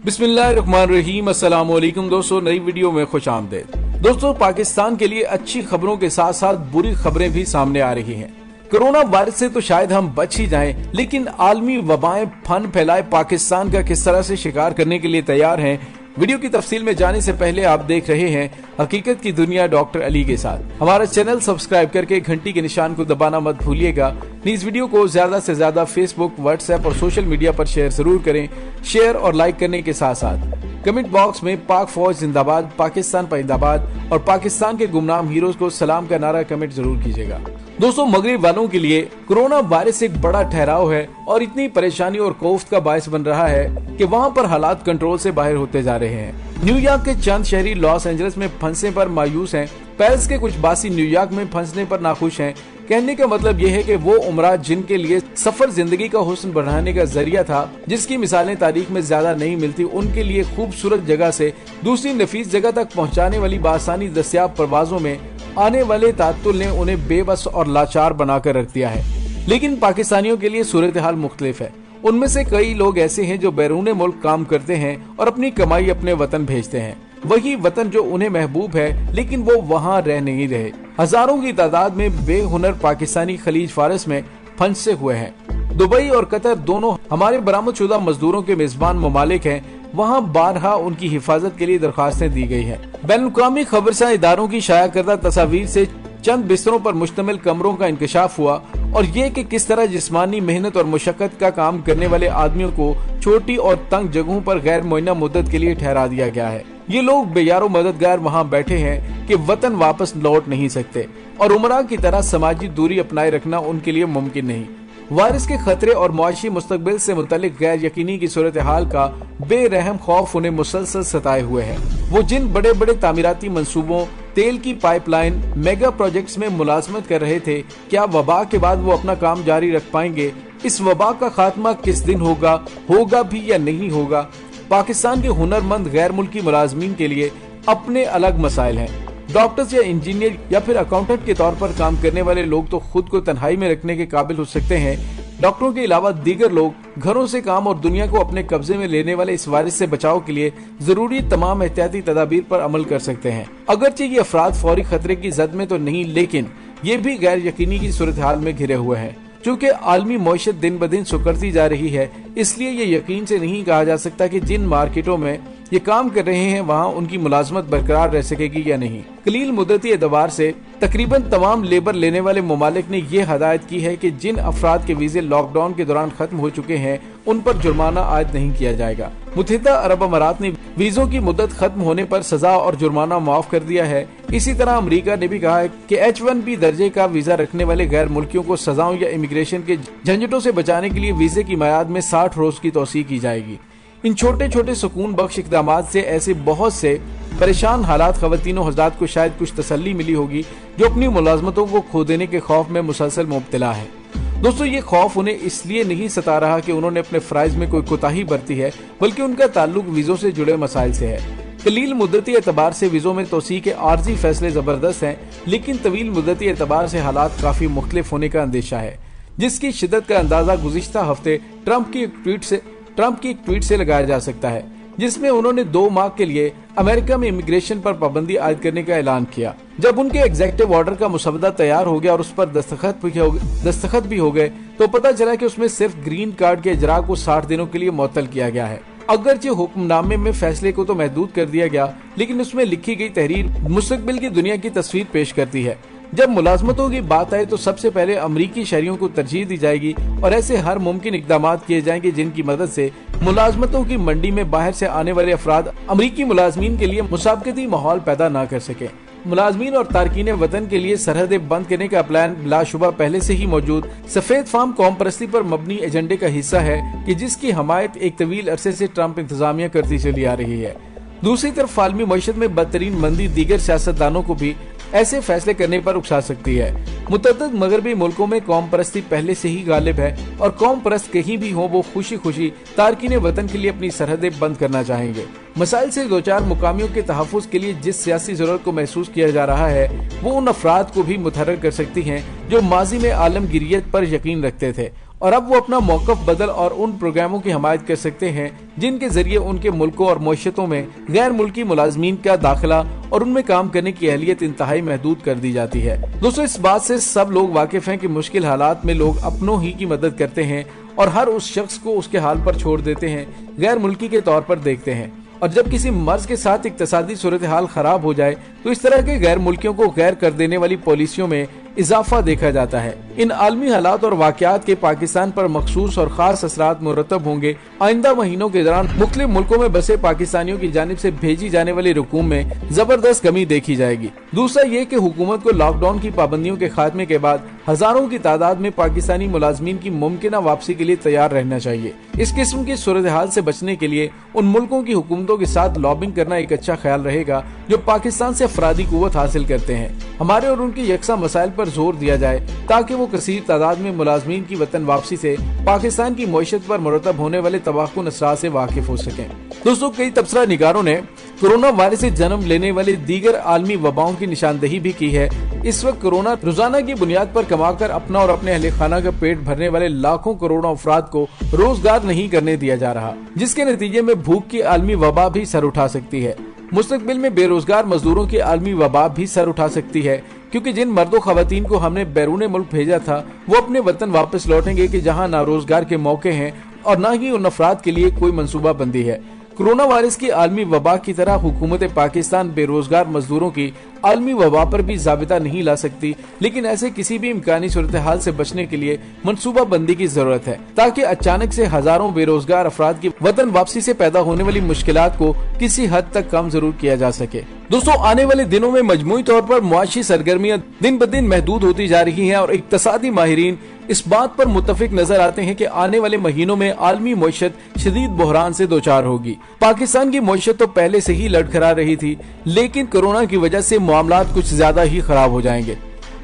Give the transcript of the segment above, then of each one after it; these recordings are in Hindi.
बिस्मिल्लाहिर्रहमानिर्रहीम। अस्सलाम वालेकुम दोस्तों, नई वीडियो में खुश आमदीद। दोस्तों, पाकिस्तान के लिए अच्छी खबरों के साथ साथ बुरी खबरें भी सामने आ रही हैं। कोरोना वायरस से तो शायद हम बच ही जाएं, लेकिन आलमी वबाएं फन फैलाए पाकिस्तान का किस तरह से शिकार करने के लिए तैयार हैं। वीडियो की तफसील में जाने से पहले आप देख रहे हैं हकीकत की दुनिया डॉक्टर अली के साथ। हमारा चैनल सब्सक्राइब करके घंटी के निशान को दबाना मत भूलिएगा। इस वीडियो को ज्यादा से ज्यादा फेसबुक, व्हाट्सएप और सोशल मीडिया पर शेयर जरूर करें। शेयर और लाइक करने के साथ साथ कमेंट बॉक्स में पाक फौज जिंदाबाद, पाकिस्तान जिंदाबाद और पाकिस्तान के गुमनाम हीरोज को सलाम का नारा कमेंट जरूर कीजिएगा। दोस्तों, मगरिब वालों के लिए कोरोना वायरस एक बड़ा ठहराव है और इतनी परेशानी और खौफ का बायस बन रहा है कि वहाँ पर हालात कंट्रोल से बाहर होते जा रहे हैं। न्यूयॉर्क के चंद शहरी लॉस एंजल्स में फंसने पर मायूस हैं। पेरिस के कुछ बासी न्यूयॉर्क में फंसने पर नाखुश हैं। कहने का मतलब यह है कि वो उमरा जिनके लिए सफर जिंदगी का हुस्न बढ़ाने का जरिया था, जिसकी मिसालें तारीख में ज्यादा नहीं मिलती, उनके लिए खूबसूरत जगह से दूसरी नफीस जगह तक पहुंचाने वाली बासानी दस्तियाब परवाजों में आने वाले तातुल ने उन्हें बेबस और लाचार बनाकर रख दिया है। लेकिन पाकिस्तानियों के लिए सूरत हाल मुख्तलिफ है। उनमें से कई लोग ऐसे हैं जो बैरून मुल्क काम करते हैं और अपनी कमाई अपने वतन भेजते हैं। वही वतन जो उन्हें महबूब है, लेकिन वो वहाँ रह नहीं रहे। हजारों की तादाद में बेहुनर पाकिस्तानी खलीज फारस में फंसे हुए हैं। दुबई और कतर दोनों हमारे बरामदशुदा मजदूरों के मेजबान ममालिक हैं। वहाँ बारहा उनकी हिफाजत के लिए दरखास्तें दी गई हैं। बैनुल-अक़वामी खबरसां इदारों की शाया करदा तस्वीर से चंद बिस्तरों पर मुश्तमिल कमरों का इंकशाफ हुआ और ये कि किस तरह जिस्मानी मेहनत और मुशक्कत का काम करने वाले आदमियों को छोटी और तंग जगहों पर गैर मुअय्यना मुद्दत के लिए ठहरा दिया गया है। ये लोग बेयारो मददगार वहाँ बैठे हैं कि वतन वापस लौट नहीं सकते और उमरा की तरह समाजी दूरी अपनाए रखना उनके लिए मुमकिन नहीं। वायरस के खतरे और मुआशी मुस्तकबिल से मुतल्लिक गैर यकीनी की सूरत हाल का बेरहम खौफ उन्हें मुसलसल सताए हुए है। वो जिन बड़े बड़े तामीराती मंसूबों, तेल की पाइपलाइन, मेगा प्रोजेक्ट्स में मुलाजमत कर रहे थे, क्या वबा के बाद वो अपना काम जारी रख पाएंगे? इस वबा का खात्मा किस दिन होगा भी या नहीं होगा? पाकिस्तान के हुनरमंद गैर मुल्की मुलाजमीन के लिए अपने अलग मसाइल हैं। डॉक्टर्स या इंजीनियर या फिर अकाउंटेंट के तौर पर काम करने वाले लोग तो खुद को तन्हाई में रखने के काबिल हो सकते हैं। डॉक्टरों के अलावा दीगर लोग घरों से काम और दुनिया को अपने कब्जे में लेने वाले इस वायरस से बचाव के लिए जरूरी तमाम एहतियाती तदाबीर पर अमल कर सकते हैं। अगरचे ये अफराद फौरी खतरे की जद में तो नहीं, लेकिन ये भी गैर यकीनी की सूरत हाल में घिरे हुए हैं। चूँकि आलमी मईशत दिन ब दिन सुकड़ती जा रही है, इसलिए ये यकीन से नहीं कहा जा सकता कि जिन मार्केटों में ये काम कर रहे हैं वहाँ उनकी मुलाजमत बरकरार रह सकेगी या नहीं। कलील मुद्दती एतबार से तकरीबन तमाम लेबर लेने वाले ममालिक ने ये हदायत की है कि जिन अफराद के वीजे लॉकडाउन के दौरान खत्म हो चुके हैं, उन पर जुर्माना आयद नहीं किया जाएगा। मुत्तहिदा अरब अमारात ने वीजों की मुद्दत खत्म होने पर सजा और जुर्माना माफ कर दिया है। इसी तरह अमेरिका ने भी कहा है कि H1B दर्जे का वीजा रखने वाले गैर मुल्कियों को सजाओं या इमिग्रेशन के झंझटों से बचाने के लिए वीजे की मियाद में 60 रोज की तौसीह की जाएगी। इन छोटे छोटे सुकून बख्श इक़दामात से ऐसे बहुत से परेशान हालात ख़वातीनों हज़रात को शायद कुछ तसल्ली मिली होगी जो अपनी मुलाजमतों को खो देने के खौफ में मुसलसल मुब्तला है। दोस्तों, ये खौफ उन्हें इसलिए नहीं सता रहा कि उन्होंने अपने फ़राइज़ में कोई कोताही बरती है, बल्कि उनका ताल्लुक वीज़ों से जुड़े मसाइल से है। कलील मुद्दती एतबार से वीज़ों में तोसीह के आर्जी फैसले ज़बरदस्त हैं, लेकिन तवील मुद्दती एतबार से हालात काफ़ी मुख्तलिफ होने का अंदेशा है, जिसकी शिद्दत का अंदाज़ा गुज़िश्ता हफ्ते ट्रंप की एक ट्वीट से लगाया जा सकता है, जिसमें उन्होंने 2 माह के लिए अमेरिका में इमिग्रेशन पर पाबंदी आयद करने का ऐलान किया। जब उनके एग्जीक्यूटिव ऑर्डर का मुसवदा तैयार हो गया और उस पर दस्तखत भी हो गए, तो पता चला कि उसमें सिर्फ ग्रीन कार्ड के इजरा को 60 दिनों के लिए मुअत्तल किया गया है। अगरचे हुक्मनामे में फैसले को तो महदूद कर दिया गया, लेकिन उसमें लिखी गई तहरीर मुस्तकबिल की दुनिया की तस्वीर पेश करती है। जब मुलाजमतों की बात आए तो सबसे पहले अमरीकी शहरियों को तरजीह दी जाएगी और ऐसे हर मुमकिन इकदाम किए जाएंगे जिनकी मदद से मुलाजमतों की मंडी में बाहर से आने वाले अफराद अमरीकी मुलाजमीन के लिए मुसाबकती माहौल पैदा न कर सके। मुलाजमीन और तारकीन वतन के लिए सरहदें बंद करने का प्लान बिलाशुबा पहले से ही मौजूद सफेद फार्म कौम परस्ती पर मबनी एजेंडे का हिस्सा है कि जिसकी हमायत एक तवील अरसे से ट्रंप इंतजामिया करती चली आ रही है। दूसरी तरफ आलमी मईशत में बदतरीन मंदी दीगर सियासतदानों को भी ऐसे फैसले करने पर उकसा सकती है। मुतअद्दिद मगरबी मुल्कों में कौम परस्ती पहले से ही गालिब है और कौम परस्त कहीं भी हो वो खुशी खुशी तारकीन वतन के लिए अपनी सरहदें बंद करना चाहेंगे। मसाइल से दो चार मुकामियों के तहफ़्फ़ुज़ के लिए जिस सियासी ज़रूरत को महसूस किया जा रहा है वो उन अफराद को भी मुतहर्रिक कर सकती हैं जो माजी में आलमगीरियत पर यकीन रखते थे और अब वो अपना मौकफ बदल और उन प्रोग्रामों की हमायत कर सकते हैं जिनके जरिए उनके मुल्कों और मौशियतों में गैर मुल्की मुलाजमीन का दाखिला और उनमें काम करने की अहलियत इंतहाई महदूद कर दी जाती है। दोस्तों, इस बात से सब लोग वाकिफ हैं कि मुश्किल हालात में लोग अपनों ही की मदद करते हैं और हर उस शख्स को उसके हाल पर छोड़ देते हैं, गैर मुल्की के तौर पर देखते हैं। और जब किसी मर्ज के साथ इक्तसादी सूरत हाल खराब हो जाए तो इस तरह के गैर मुल्कियों को गैर कर देने वाली पॉलिसियों में इजाफा देखा जाता है। इन आलमी हालात और वाकयात के पाकिस्तान पर मखसूस और खास असरात मुरतब होंगे। आइंदा महीनों के दौरान मुख्तलिफ मुल्कों में बसे पाकिस्तानियों की जानिब से भेजी जाने वाली रकूम में जबरदस्त कमी देखी जाएगी। दूसरा ये कि हुकूमत को लॉकडाउन की पाबंदियों के खात्मे के बाद हजारों की तादाद में पाकिस्तानी मुलाजमीन की मुमकिना वापसी के लिए तैयार रहना चाहिए। इस किस्म की सूरत हाल से बचने के लिए उन मुल्कों की हुकूमतों के साथ लॉबिंग करना एक अच्छा ख्याल रहेगा जो पाकिस्तान से अफरादी कुव्वत हासिल करते हैं। हमारे और उनके यकसा मसाइल पर जोर दिया जाए ताकि वो कसीर तादाद में मुलाजमीन की वतन वापसी से पाकिस्तान की मईशत पर मुरतब होने वाले तबाहकुन असरात से वाकिफ हो सकें। दोस्तों, कई तबसरा निगारों ने कोरोना वायरस से जन्म लेने वाली दीगर आलमी वबाओं की निशानदेही भी की है। इस वक्त कोरोना रोजाना की बुनियाद पर कमाकर अपना और अपने अहले खाना का पेट भरने वाले लाखों करोड़ों अफराद को रोजगार नहीं करने दिया जा रहा, जिसके नतीजे में भूख की आलमी वबा भी सर उठा सकती है। मुस्तकबिल में बेरोजगार मजदूरों की आलमी वबा भी सर उठा सकती है, क्योंकि जिन मर्दों खवातीन को हमने बैरून मुल्क भेजा था वो अपने वतन वापस लौटेंगे कि जहां ना रोजगार के मौके हैं और न ही उन अफराद के लिए कोई मंसूबा बंदी है। कोरोना वायरस की आलमी वबा की तरह हुकूमत पाकिस्तान बेरोजगार मजदूरों की आलमी वबा पर भी जाबिता नहीं ला सकती, लेकिन ऐसे किसी भी इम्कानी सूरत हाल से बचने के लिए मंसूबा बंदी की जरूरत है ताकि अचानक से हजारों बेरोजगार अफराद की वतन वापसी से पैदा होने वाली मुश्किलात को किसी हद तक कम जरूर किया जा सके। दोस्तों, आने वाले दिनों में मजमूई तौर पर मुआशी सरगर्मियां दिन ब दिन महदूद होती जा रही हैं और इक्तसादी माहिरीन इस बात पर मुत्तफिक नजर आते हैं कि आने वाले महीनों में आलमी मईशत शदीद बहरान से दो चार होगी। पाकिस्तान की मईशत तो पहले से ही लड़खड़ा रही थी, लेकिन कोरोना की वजह से मामलात कुछ ज्यादा ही खराब हो जाएंगे।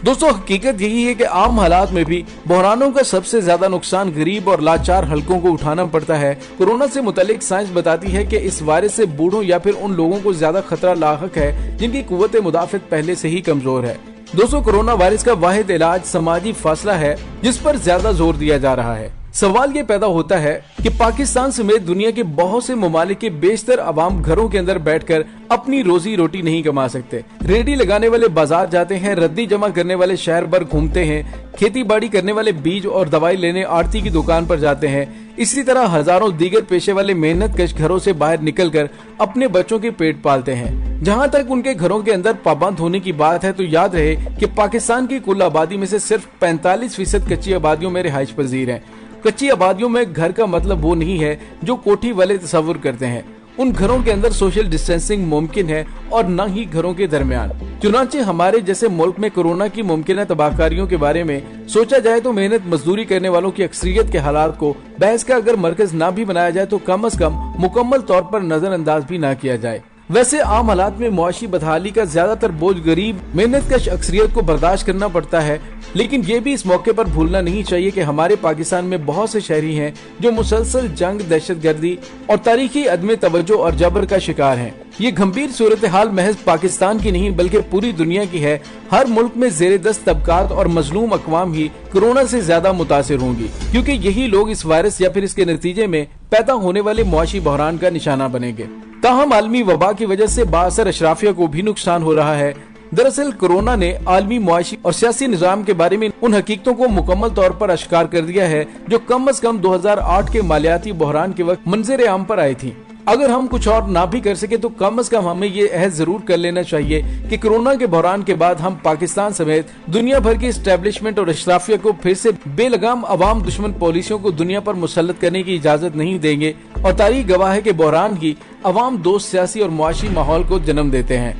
दोस्तों, हकीकत यही है कि आम हालात में भी बहरानों का सबसे ज्यादा नुकसान गरीब और लाचार हलकों को उठाना पड़ता है। कोरोना से मुतालिक साइंस बताती है कि इस वायरस से बूढ़ों या फिर उन लोगों को ज्यादा खतरा लाहक है जिनकी कुव्वत मुदाफित पहले से ही कमजोर है। दोस्तों, कोरोना वायरस का वाहिद इलाज समाजी फासला है, जिस पर ज्यादा जोर दिया जा रहा है। सवाल ये पैदा होता है कि पाकिस्तान समेत दुनिया के बहुत से ममालिक के बेशतर अवाम घरों के अंदर बैठकर अपनी रोजी रोटी नहीं कमा सकते। रेडी लगाने वाले बाजार जाते हैं, रद्दी जमा करने वाले शहर भर घूमते हैं, खेती बाड़ी करने वाले बीज और दवाई लेने आड़ती की दुकान पर जाते हैं। इसी तरह हजारों दीगर पेशे वाले मेहनत कश घरों से बाहर निकलकर अपने बच्चों के पेट पालते हैं। जहां तक उनके घरों के अंदर पाबंद होने की बात है तो याद रहे कि पाकिस्तान की कुल आबादी में से सिर्फ 45% कच्ची आबादियों में रिहाइश पजीर है। कच्ची आबादियों में घर का मतलब वो नहीं है जो कोठी वाले तस्वुर करते हैं। उन घरों के अंदर सोशल डिस्टेंसिंग मुमकिन है और न ही घरों के दरमियान। चुनांचे हमारे जैसे मुल्क में कोरोना की मुमकिन तबाहकारियों के बारे में सोचा जाए तो मेहनत मजदूरी करने वालों की अक्सरियत के हालात को बहस का अगर मरकज ना भी बनाया जाए तो कम अज कम मुकम्मल तौर पर नजरअंदाज भी ना किया जाए। वैसे आम हालात में मुआशी बदहाली का ज्यादातर बोझ गरीब मेहनत कश अक्सरियत को बर्दाश्त करना पड़ता है, लेकिन ये भी इस मौके पर भूलना नहीं चाहिए कि हमारे पाकिस्तान में बहुत से शहरी हैं जो मुसलसल जंग, दहशतगर्दी और तारीखी अदम तवज्जो और जबर का शिकार हैं। ये गंभीर सूरत हाल महज पाकिस्तान की नहीं बल्कि पूरी दुनिया की है। हर मुल्क में जेर दस्त तबकात और मजलूम अकवाम ही कोरोना से ज्यादा मुतासिर होंगी, क्योंकि यही लोग इस वायरस या फिर इसके नतीजे में पैदा होने वाले मुआशी बहरान का निशाना बनेंगे। ताहम आलमी वबा की वजह से बाअसर अशराफिया को भी नुकसान हो रहा है। दरअसल कोरोना ने आलमी मुआशी और सियासी निजाम के बारे में उन हकीकतों को मुकम्मल तौर पर अश्कार कर दिया है जो कम अज कम 2008 के मालियाती बहरान के वक्त मंजर आम पर आई थी। अगर हम कुछ और ना भी कर सके तो कम अज कम हमें ये अहद जरूर कर लेना चाहिए कि कोरोना के बहरान के बाद हम पाकिस्तान समेत दुनिया भर की एस्टेब्लिशमेंट और अशराफिया को फिर से बेलगाम अवाम दुश्मन पॉलिसियों को दुनिया पर मुसल्लत करने की इजाजत नहीं देंगे। और तारीख गवाह है कि बहरान ही अवाम दोस्त सियासी और मुआशी माहौल को जन्म देते हैं।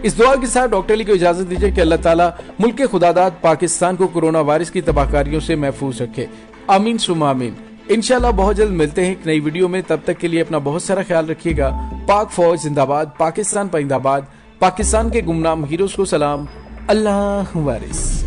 इस दुआ के साथ डॉक्टर अली को इजाजत दीजिए कि अल्लाह ताला मुल्क के खुदादाद पाकिस्तान को कोरोना वायरस की तबाहकारियों से महफूज रखे। आमीन सुम्मा आमीन। इंशाल्लाह बहुत जल्द मिलते हैं एक नई वीडियो में। तब तक के लिए अपना बहुत सारा ख्याल रखिएगा। पाक फौज जिंदाबाद, पाकिस्तान पाइंदाबाद, पाकिस्तान के गुमनाम हीरोज को सलाम। अल्लाह वारिस।